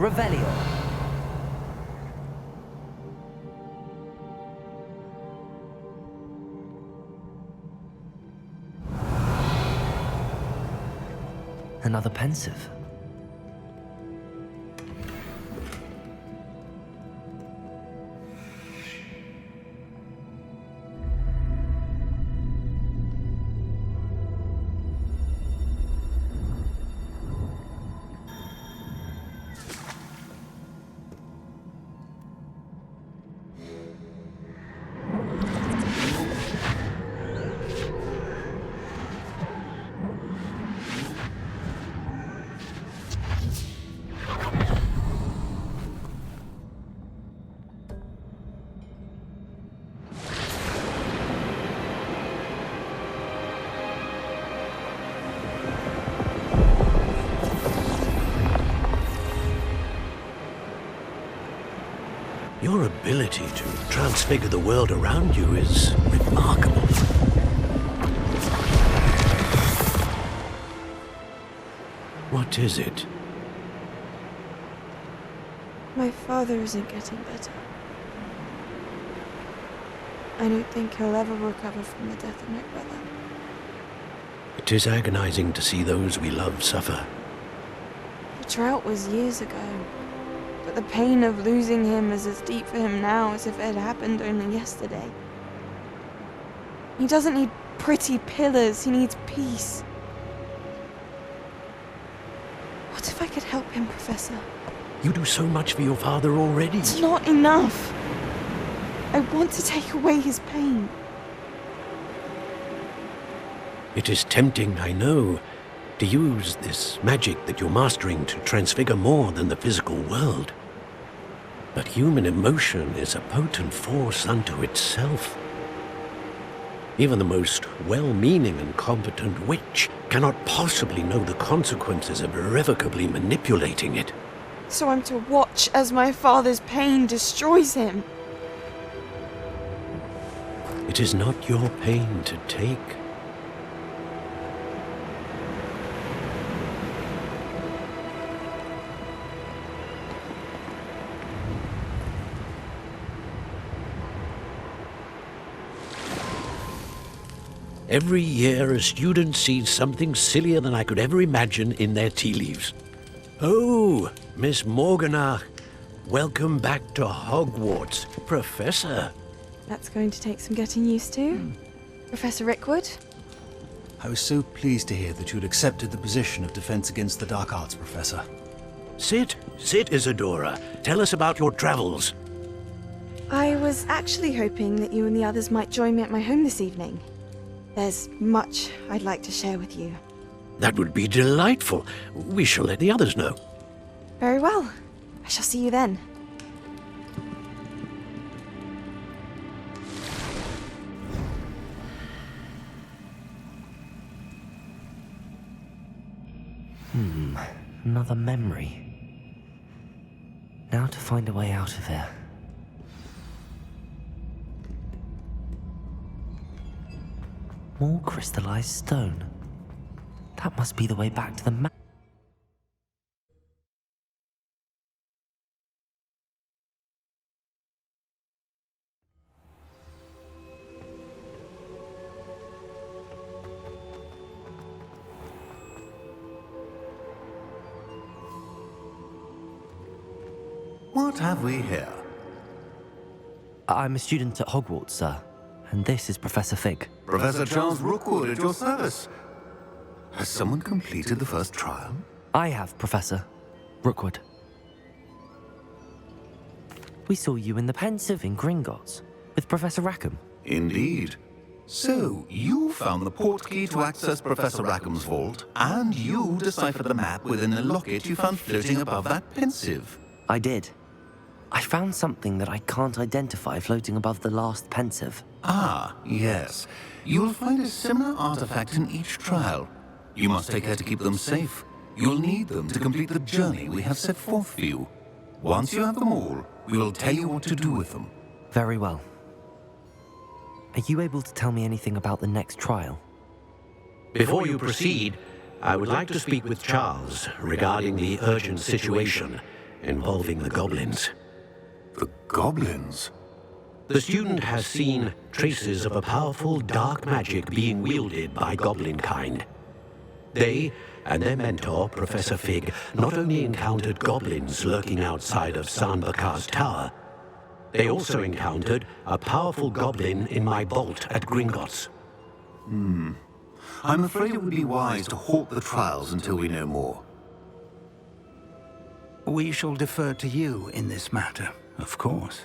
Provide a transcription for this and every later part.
Revelio. Another pensive. Your ability to transfigure the world around you is remarkable. What is it? My father isn't getting better. I don't think he'll ever recover from the death of my brother. It is agonizing to see those we love suffer. The drought was years ago, but the pain of losing him is as deep for him now as if it had happened only yesterday. He doesn't need pretty pillars, he needs peace. What if I could help him, Professor? You do so much for your father already. It's not enough. I want to take away his pain. It is tempting, I know, to use this magic that you're mastering to transfigure more than the physical world. But human emotion is a potent force unto itself. Even the most well-meaning and competent witch cannot possibly know the consequences of irrevocably manipulating it. So I'm to watch as my father's pain destroys him. It is not your pain to take. Every year, a student sees something sillier than I could ever imagine in their tea leaves. Oh, Miss Morganach, welcome back to Hogwarts, Professor. That's going to take some getting used to. Professor Rickwood? I was so pleased to hear that you'd accepted the position of Defense Against the Dark Arts, Professor. Sit, Isadora. Tell us about your travels. I was actually hoping that you and the others might join me at my home this evening. There's much I'd like to share with you. That would be delightful. We shall let the others know. Very well. I shall see you then. Another memory. Now to find a way out of here. More crystallized stone. That must be the way back to the map. What have we here? I'm a student at Hogwarts, sir. And this is Professor Fig. Professor Charles Rookwood at your service. Has someone completed the first trial? I have, Professor Rookwood. We saw you in the Pensive in Gringotts with Professor Rackham. Indeed. So, you found the portkey to access Professor Rackham's vault, and you deciphered the map within a locket you found floating above that Pensive. I did. I found something that I can't identify floating above the last Pensive. Ah, yes. You'll find a similar artifact in each trial. You must take care to keep them safe. You'll need them to complete the journey we have set forth for you. Once you have them all, we will tell you what to do with them. Very well. Are you able to tell me anything about the next trial? Before you proceed, I would like to speak with Charles regarding the urgent situation. involving the goblins. The goblins? The student has seen traces of a powerful dark magic being wielded by goblin kind. They and their mentor, Professor Fig, not only encountered goblins lurking outside of Sanbakar's tower, they also encountered a powerful goblin in my vault at Gringotts. I'm afraid it would be wise to halt the trials until we know more. We shall defer to you in this matter, of course.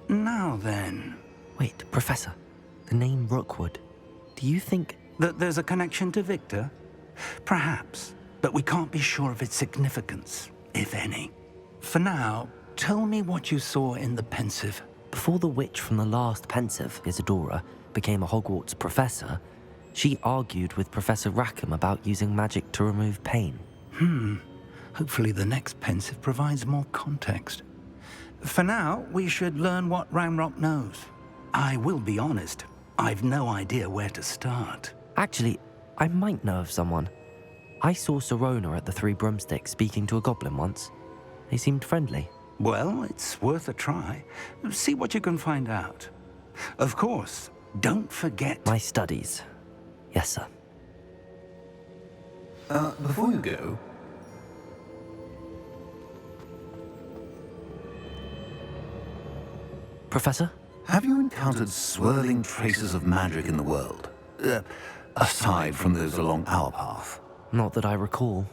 Now then, Wait, Professor. The name Rookwood. Do you think... that there's a connection to Victor? Perhaps, but we can't be sure of its significance, if any. For now, tell me what you saw in the pensive. Before the witch from the last pensive, Isadora, became a Hogwarts professor, she argued with Professor Rackham about using magic to remove pain. Hopefully the next pensive provides more context. For now, we should learn what Ramrock knows. I will be honest, I've no idea where to start. Actually, I might know of someone. I saw Sirona at the Three Broomsticks speaking to a goblin once. They seemed friendly. Well, it's worth a try. See what you can find out. Of course, don't forget... My studies. Yes, sir. Before you go, Professor? have you encountered swirling traces of magic in the world? Aside from those along our path. Not that I recall.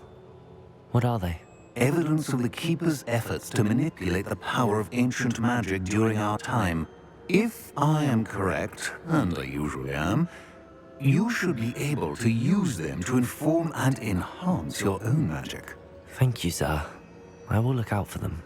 What are they? Evidence of the Keeper's efforts to manipulate the power of ancient magic during our time. If I am correct, and I usually am, you should be able to use them to inform and enhance your own magic. Thank you, sir. I will look out for them.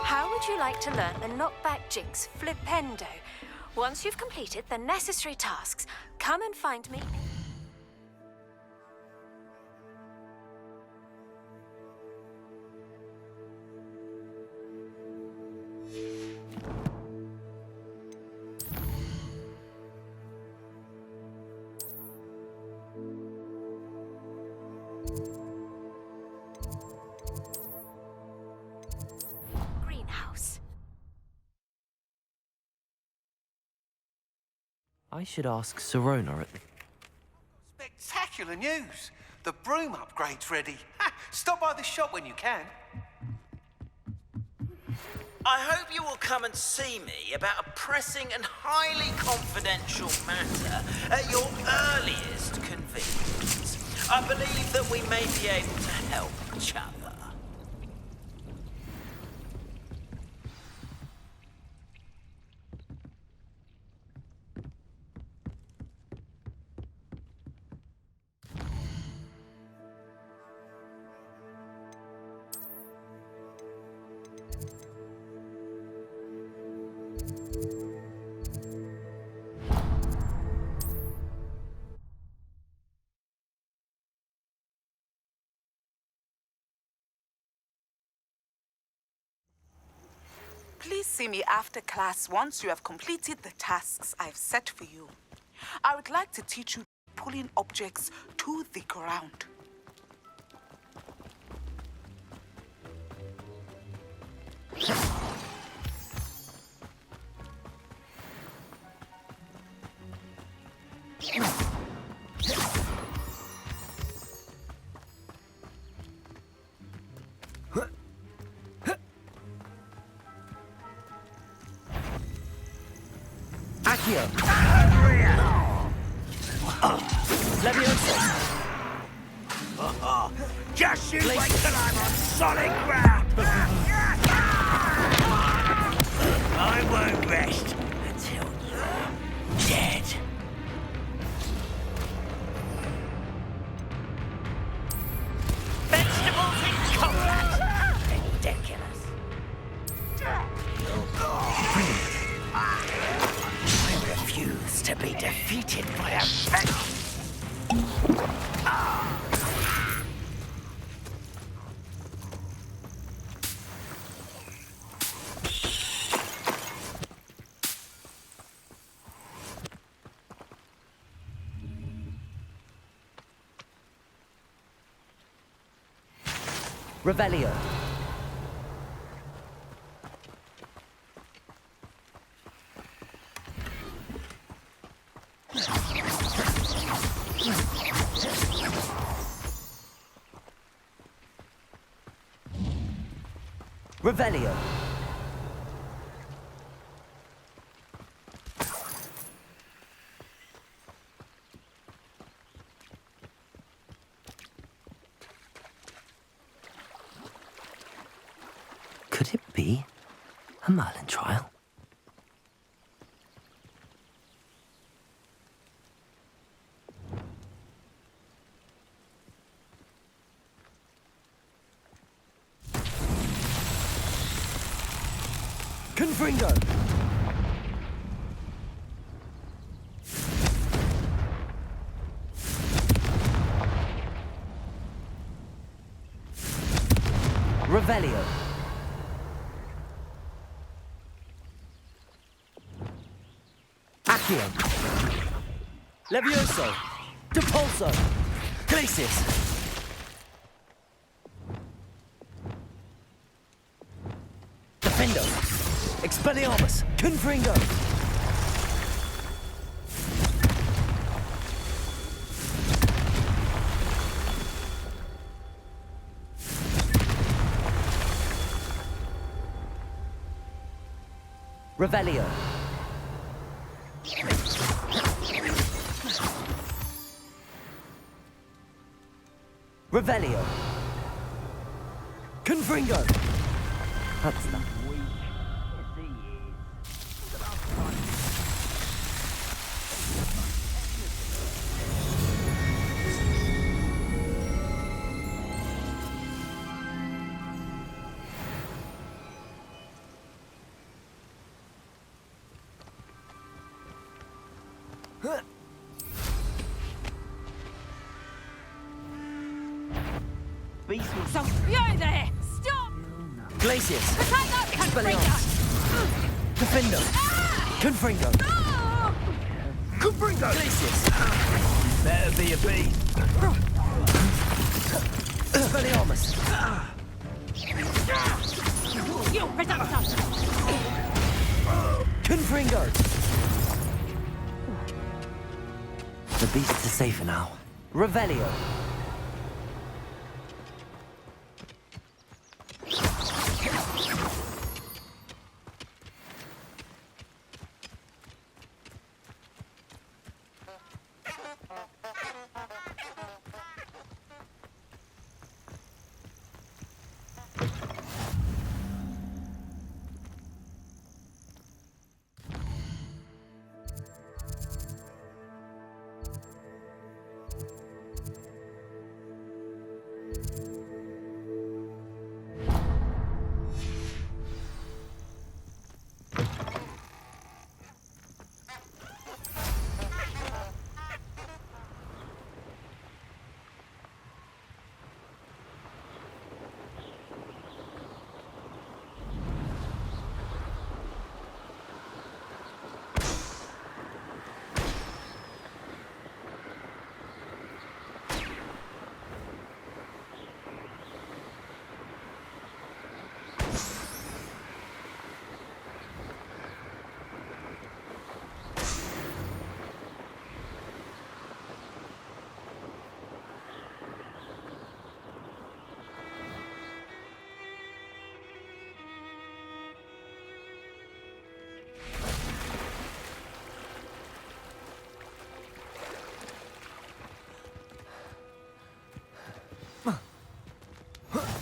How would you like to learn the knockback jinx flipendo? Once you've completed the necessary tasks, come and find me. Greenhouse. I should ask Sirona at the... Spectacular news! The broom upgrade's ready. Ha! Stop by the shop when you can. I hope you will come and see me about a pressing and highly confidential matter at your earliest convenience. I believe that we may be able to help each other. Please see me after class once you have completed the tasks I've set for you. I would like to teach you pulling objects to the ground. Just shoot like till I'm on solid ground! I won't rest until you're dead. to be defeated by a... Revelio. Revelio. Could it be a Merlin trial? Confringo! Revelio. Accio. Levioso. Depulso. Glacis. Defendo. Expelliarmus. Confringo. Revelio. Revelio. Confringo. That's not weak. Yes, he is. Look at our fight. So, you're there! Stop! Glacius. Attack that Expelliarmus. Defendo. Confringo. Confringo. Glacius. Better be a beast. Expelliarmus. You reductor! Confringo. The beasts are safer now. Revelio.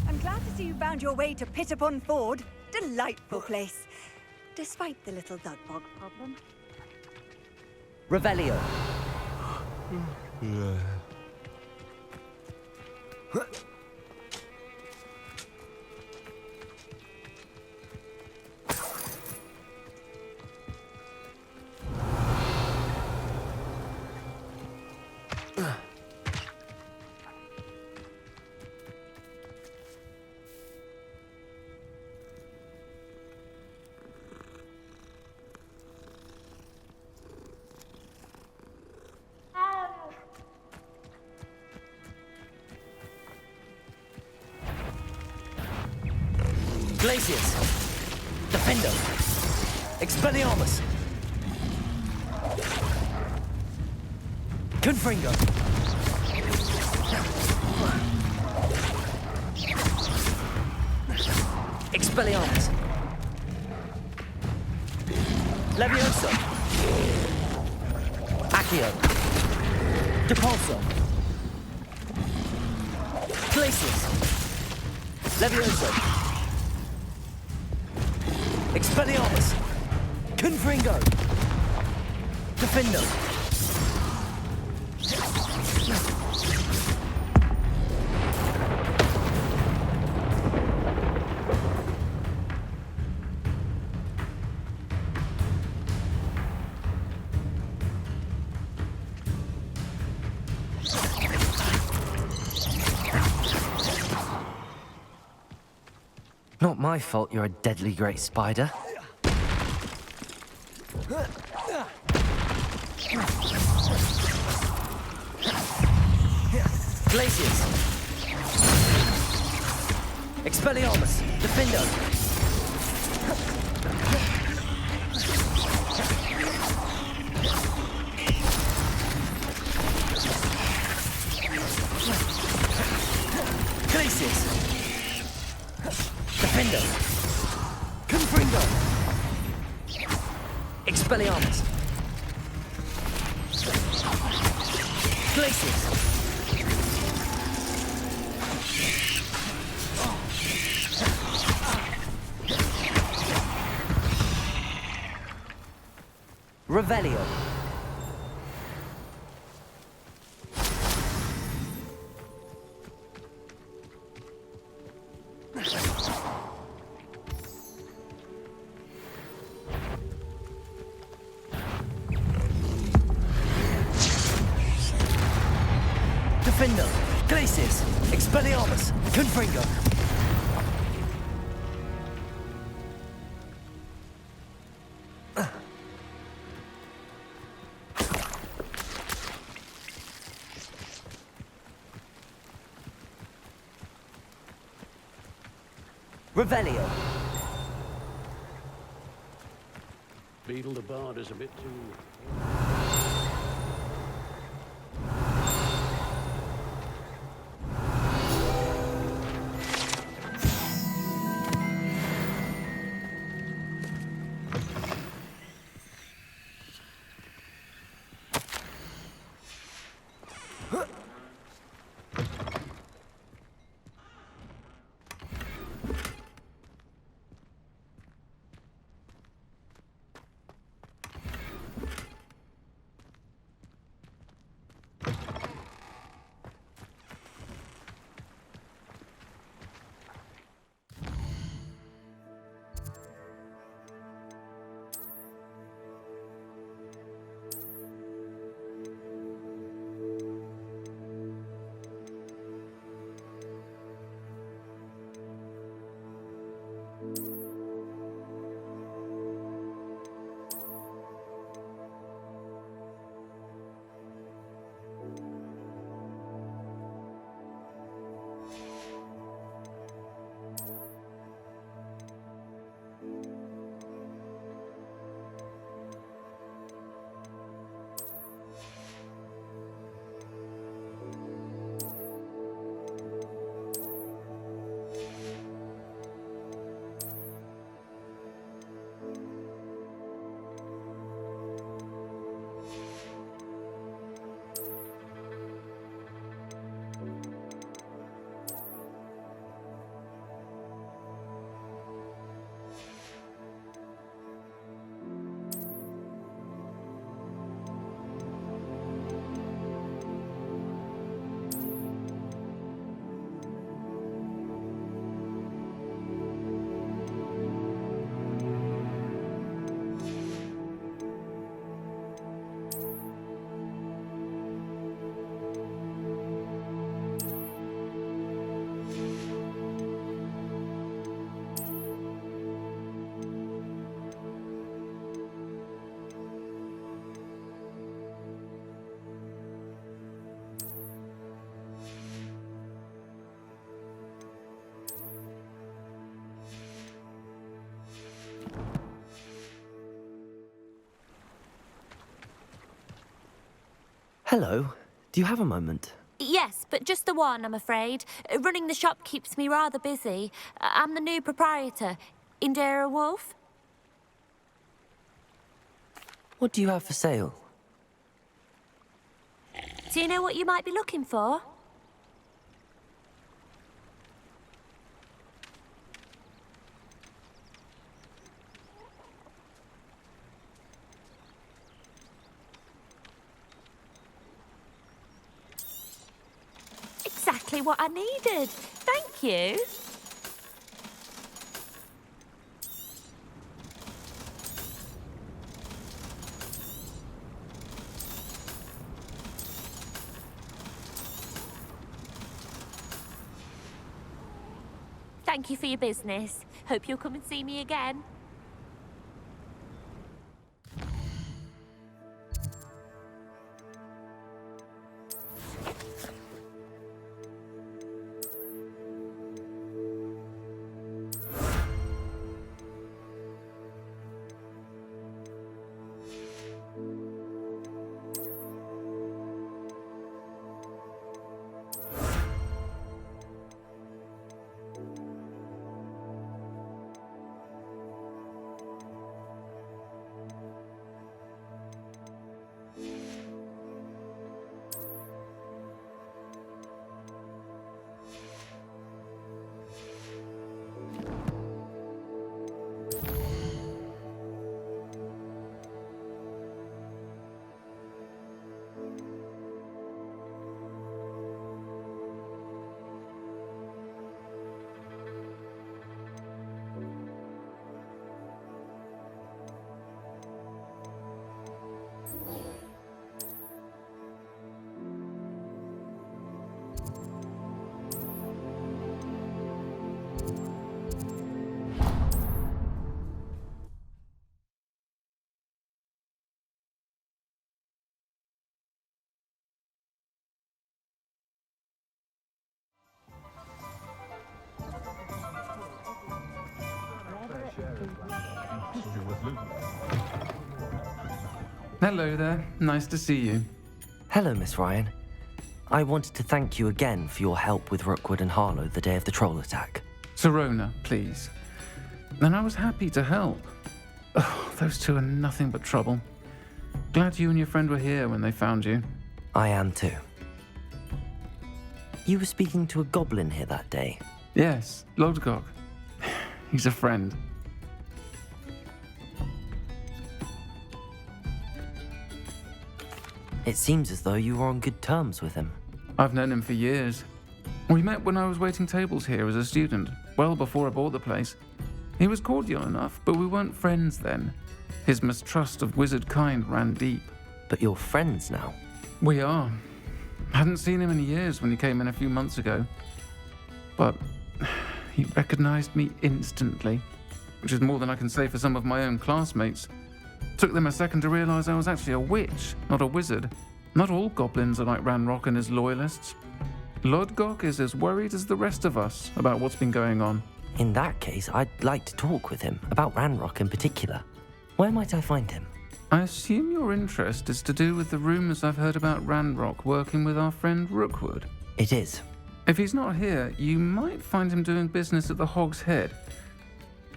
I'm glad to see you found your way to Pittapon Ford. Delightful place. Despite the little dug bog problem. Revelio. Glacius! Defendo! Expelliarmus! Confringo! Expelliarmus! Levioso! Accio! Depulso! Glacius! Levioso! Expelliarmus! Confringo! Defendo! Not my fault you're a deadly great spider. Glacius! Expelliarmus! Defendo! Glacius! Defendo! Confringo! Expelliarmus! Glacius! Revelio. Defendo. Glacius. Expelliarmus. Confringo. Revelio. Beetle the Bard is a bit too... Hello. Do you have a moment? Yes, but just the one, I'm afraid. Running the shop keeps me rather busy. I'm the new proprietor, Indira Wolf. What do you have for sale? Do you know what you might be looking for? Exactly what I needed. Thank you. Thank you for your business. Hope you'll come and see me again. Hello there. Nice to see you. Hello, Miss Ryan. I wanted to thank you again for your help with Rookwood and Harlow the day of the troll attack. Sirona, please. And I was happy to help. Oh, those two are nothing but trouble. Glad you and your friend were here when they found you. I am too. You were speaking to a goblin here that day. Yes, Lodgok. He's a friend. It seems as though you were on good terms with him. I've known him for years. We met when I was waiting tables here as a student, well before I bought the place. He was cordial enough, but we weren't friends then. His mistrust of wizard kind ran deep. But you're friends now? We are. Hadn't seen him in years when he came in a few months ago. But he recognized me instantly, which is more than I can say for some of my own classmates. Took them a second to realize I was actually a witch, not a wizard. Not all goblins are like Ranrock and his loyalists. Lodgok is as worried as the rest of us about what's been going on. In that case, I'd like to talk with him, about Ranrock in particular. Where might I find him? I assume your interest is to do with the rumors I've heard about Ranrock working with our friend Rookwood. It is. If he's not here, you might find him doing business at the Hog's Head.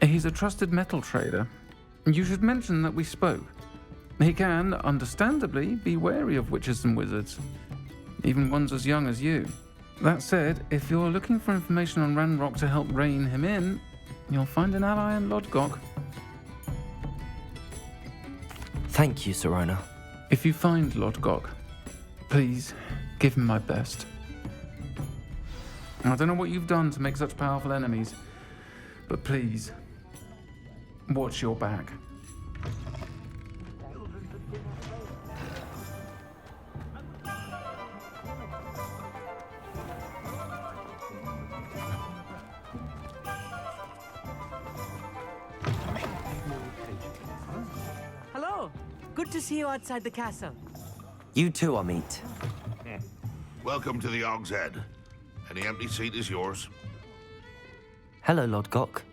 He's a trusted metal trader. You should mention that we spoke. He can, understandably, be wary of witches and wizards, even ones as young as you. That said, if you're looking for information on Ranrock to help rein him in, you'll find an ally in Lodgok. Thank you, Sirona. If you find Lodgok, please give him my best. I don't know what you've done to make such powerful enemies, but please, watch your back. Hello. Good to see you outside the castle. You too, Amit. Welcome to the Hog's Head. Any empty seat is yours. Hello, Lodgok.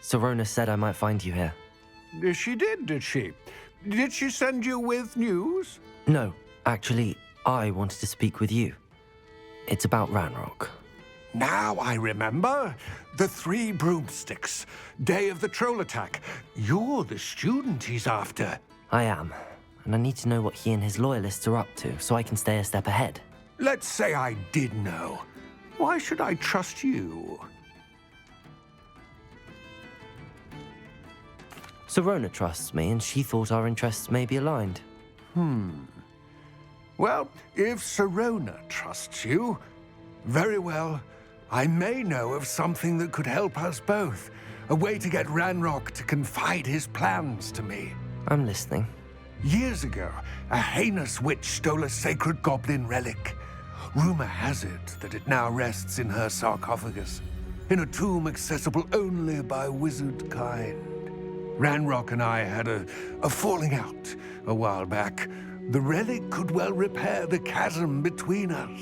Sirona said I might find you here. She did she? Did she send you with news? No, Actually, I wanted to speak with you. It's about Ranrock. Now I remember. The 3 broomsticks. Day of the troll attack. You're the student he's after. I am, and I need to know what he and his loyalists are up to so I can stay a step ahead. Let's say I did know. Why should I trust you? Serona trusts me, and she thought our interests may be aligned. Well, if Serona trusts you, very well. I may know of something that could help us both. A way to get Ranrock to confide his plans to me. I'm listening. Years ago, a heinous witch stole a sacred goblin relic. Rumor has it that it now rests in her sarcophagus, in a tomb accessible only by wizard kind. Ranrock and I had a falling out a while back. The relic could well repair the chasm between us.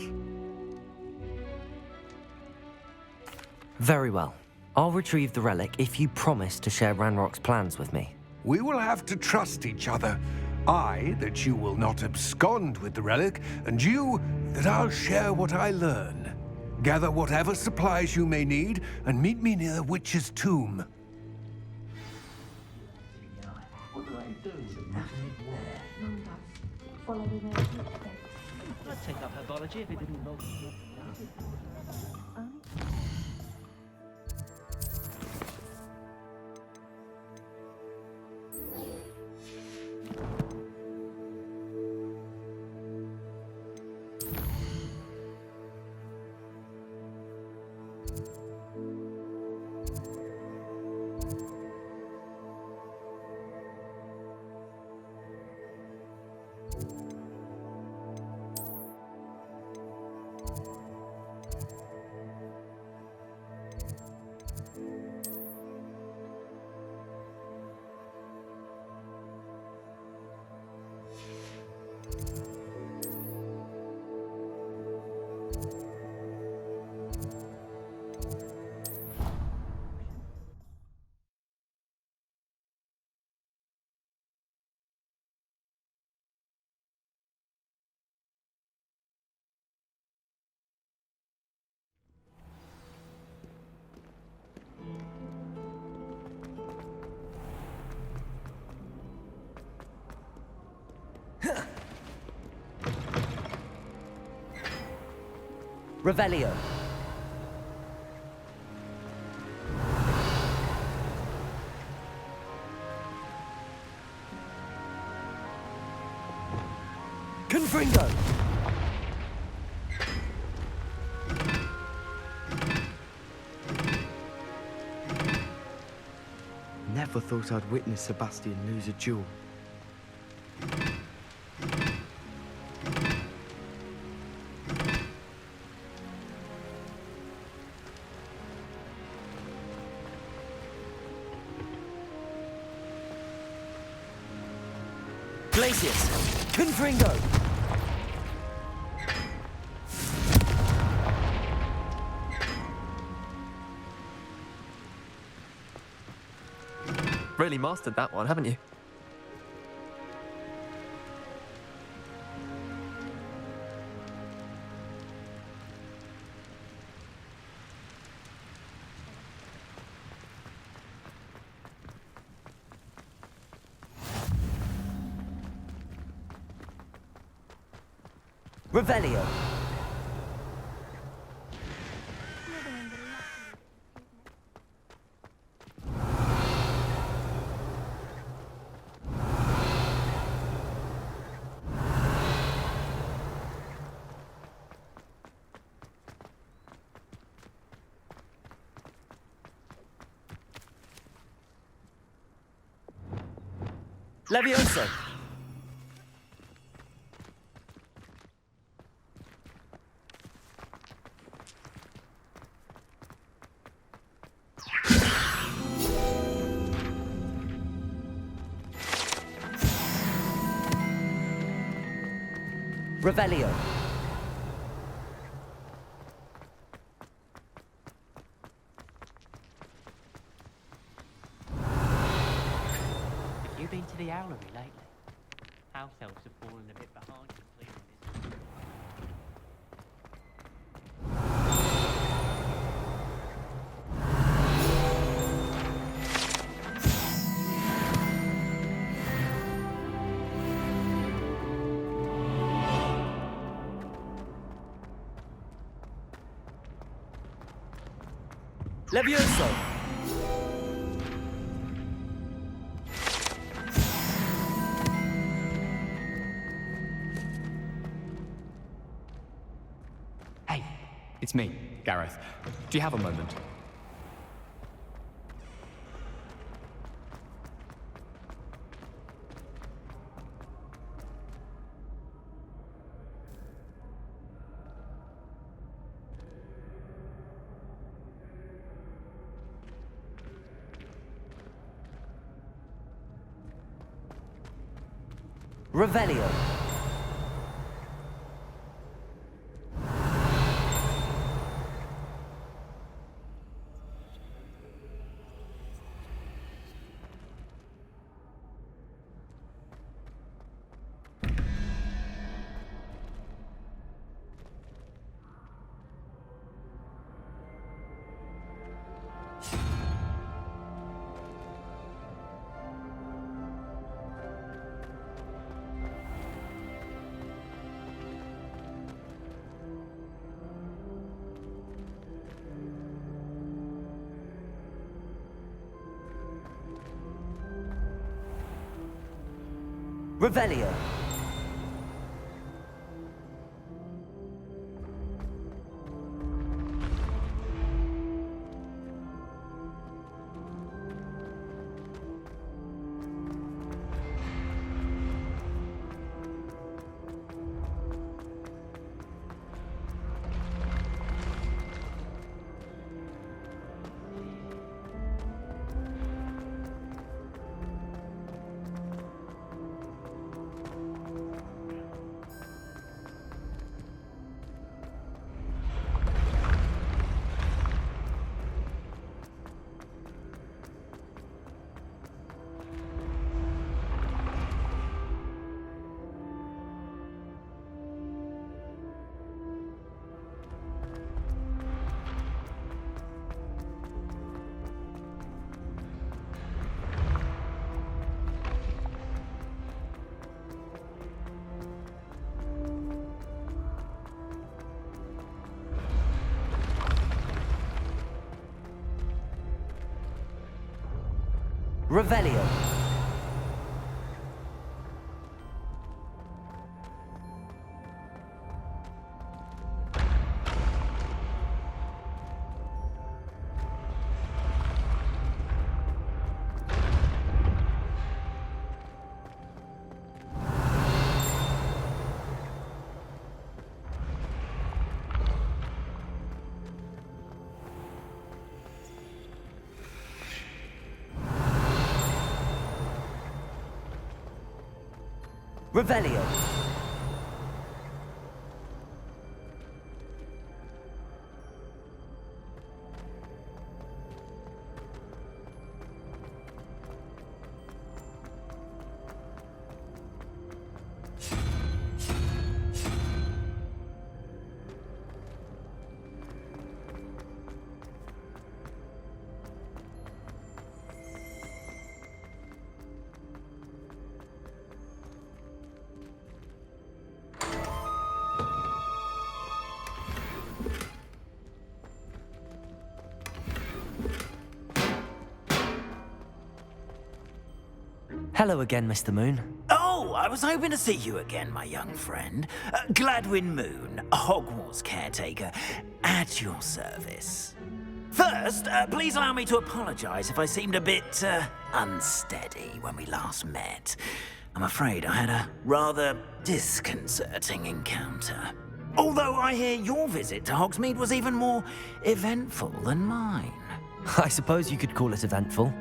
Very well. I'll retrieve the relic if you promise to share Ranrock's plans with me. We will have to trust each other. I, that you will not abscond with the relic, and you, that I'll share what I learn. Gather whatever supplies you may need, and meet me near the witch's tomb. I'd take up herbology if it didn't involve... Revelio. Confringo. Never thought I'd witness Sebastian lose a duel. Glacius. Confringo. Really mastered that one, haven't you? Revelio. Levioso. Revelio. Have you been to the Owlery lately? House elves have fallen a bit behind completely. Levioso! Hey, it's me, Gareth. Do you have a moment? Revelio. Revelio. Revelio. Revelio. Hello again, Mr. Moon. Oh, I was hoping to see you again, my young friend. Gladwin Moon, Hogwarts caretaker, at your service. First, please allow me to apologize if I seemed a bit unsteady when we last met. I'm afraid I had a rather disconcerting encounter. Although I hear your visit to Hogsmeade was even more eventful than mine. I suppose you could call it eventful.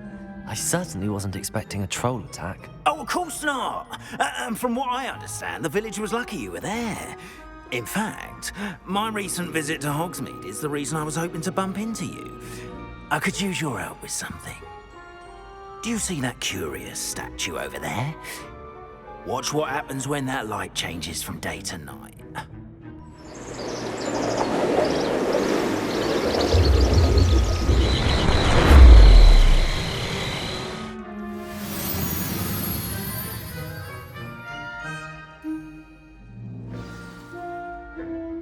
I certainly wasn't expecting a troll attack. Oh, of course not. And from what I understand, the village was lucky you were there. In fact, my recent visit to Hogsmeade is the reason I was hoping to bump into you. I could use your help with something. Do you see that curious statue over there? Watch what happens when that light changes from day to night.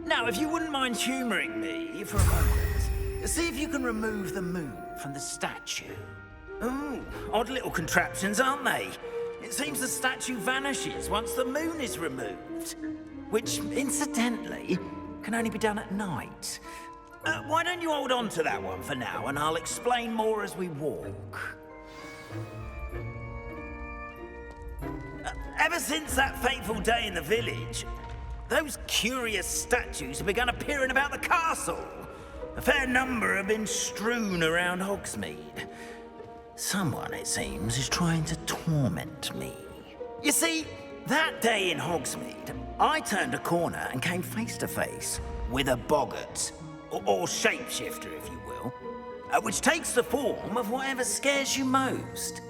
Now, if you wouldn't mind humouring me for a moment, See if you can remove the moon from the statue. Ooh, odd little contraptions, aren't they? It seems the statue vanishes once the moon is removed. Which, incidentally, can only be done at night. Why don't you hold on to that one for now, and I'll explain more as we walk. Ever since that fateful day in the village, those curious statues have begun appearing about the castle. A fair number have been strewn around Hogsmeade. Someone, it seems, is trying to torment me. You see, that day in Hogsmeade, I turned a corner and came face to face with a boggart, or shapeshifter, if you will, which takes the form of whatever scares you most.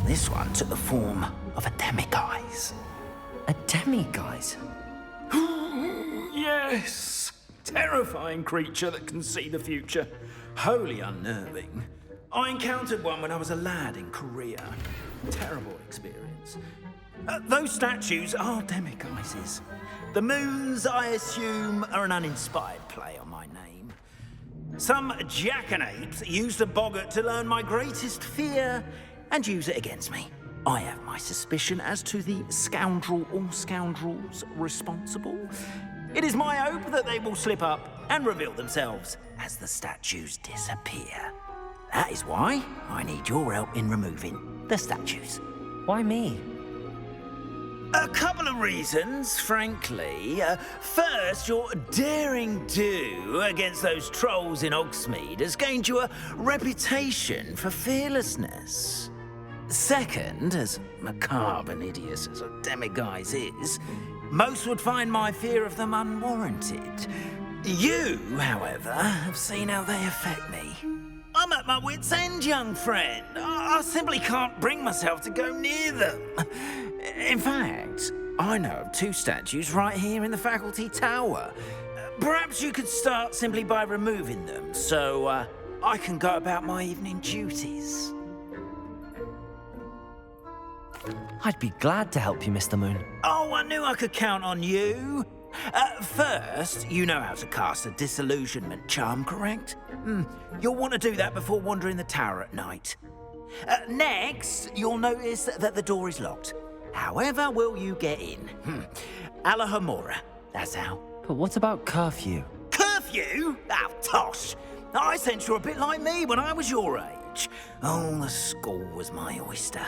This one took the form of a demiguise. A demiguise? Yes! Terrifying creature that can see the future. Wholly unnerving. I encountered one when I was a lad in Korea. Terrible experience. Those statues are demiguises. The moons, I assume, are an uninspired play on my name. Some jackanapes used a boggart to learn my greatest fear and use it against me. I have my suspicion as to the scoundrel or scoundrels responsible. It is my hope that they will slip up and reveal themselves as the statues disappear. That is why I need your help in removing the statues. Why me? A couple of reasons, frankly. First, your daring do against those trolls in Hogsmeade has gained you a reputation for fearlessness. Second, as macabre and hideous as a demiguise is, most would find my fear of them unwarranted. You, however, have seen how they affect me. I'm at my wit's end, young friend. I simply can't bring myself to go near them. In fact, I know of 2 statues right here in the faculty tower. Perhaps you could start simply by removing them, so I can go about my evening duties. I'd be glad to help you, Mr. Moon. Oh, I knew I could count on you. First, you know how to cast a disillusionment charm, correct? You'll want to do that before wandering the tower at night. Next, you'll notice that the door is locked. However will you get in? Alahomora, that's how. But what about curfew? Curfew? Oh, tosh. I sense you're a bit like me when I was your age. Oh, the school was my oyster.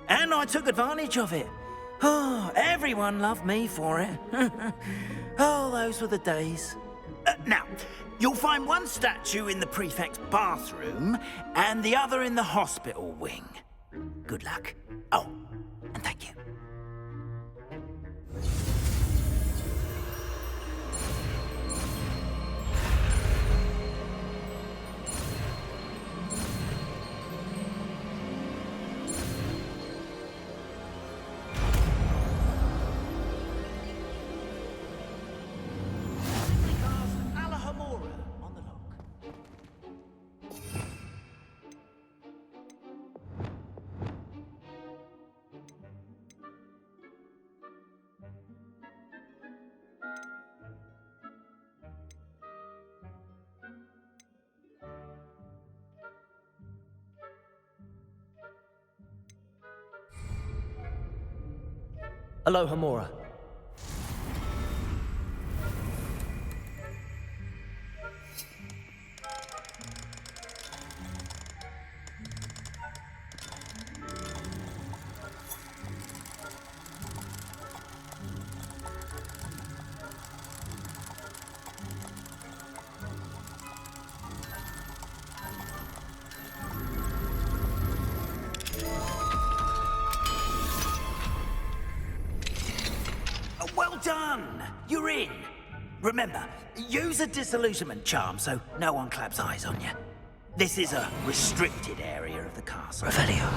And I took advantage of it. Oh, everyone loved me for it. Oh, those were the days. Now, you'll find one statue in the prefect's bathroom and the other in the hospital wing. Good luck. Oh, and thank you. Alohomora. Well done! You're in. Remember, use a disillusionment charm so no one claps eyes on you. This is a restricted area of the castle. Revelio.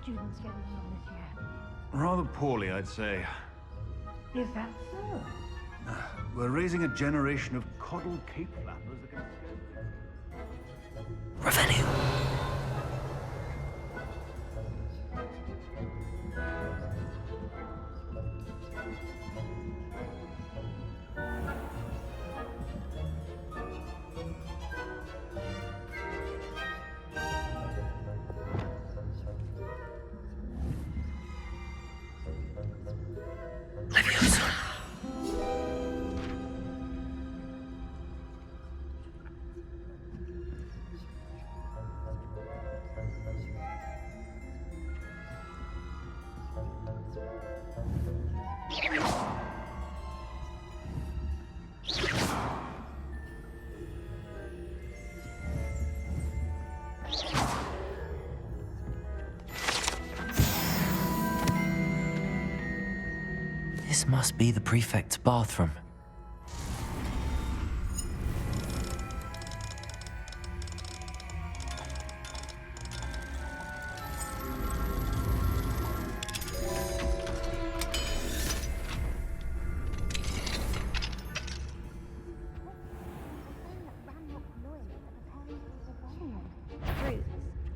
students getting on this year? Rather poorly, I'd say. Is that so? We're raising a generation of coddled cape flappers that can... Revenue. This must be the prefect's bathroom.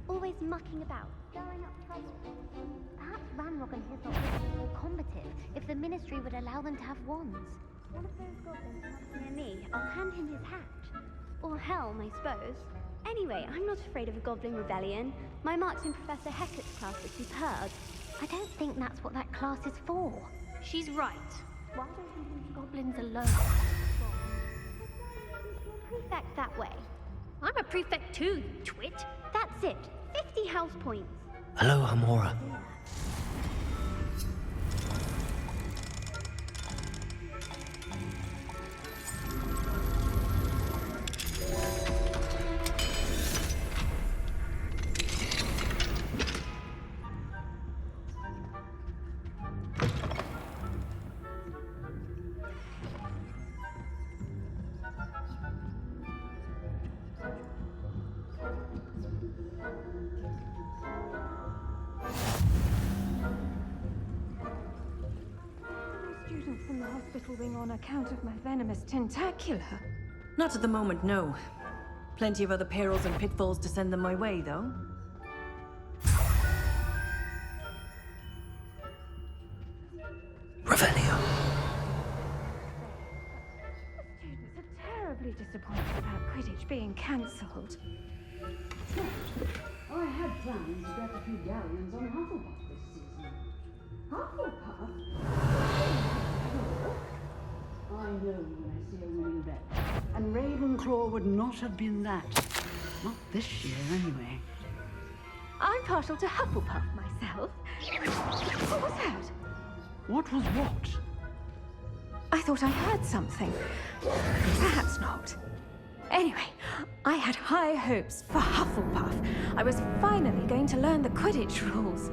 Always mucking about, stirring up trouble. Perhaps Ranrock and his lot would be more combative if the Ministry would allow them to have wands. One of those goblins comes near me, I'll hand him his hat. Or helm, I suppose. Anyway, I'm not afraid of a goblin rebellion. My marks in Professor Hecat's class are superb. I don't think that's what that class is for. She's right. Why don't we leave goblins alone? Prefect that way. I'm a prefect too, you twit. That's it. 50 house points. Hello, Amora. Students in the hospital wing on account of my venomous tentacula. Not at the moment, no. Plenty of other perils and pitfalls to send them my way, though. Revenue. Students are terribly disappointed about Quidditch being cancelled. I had plans to get a few galleons on Hufflepuff this season. Hufflepuff? I know when I see a winning bet. And Ravenclaw would not have been that. Not this year, anyway. I'm partial to Hufflepuff myself. What was that? What was what? I thought I heard something. Perhaps not. Anyway, I had high hopes for Hufflepuff. I was finally going to learn the Quidditch rules.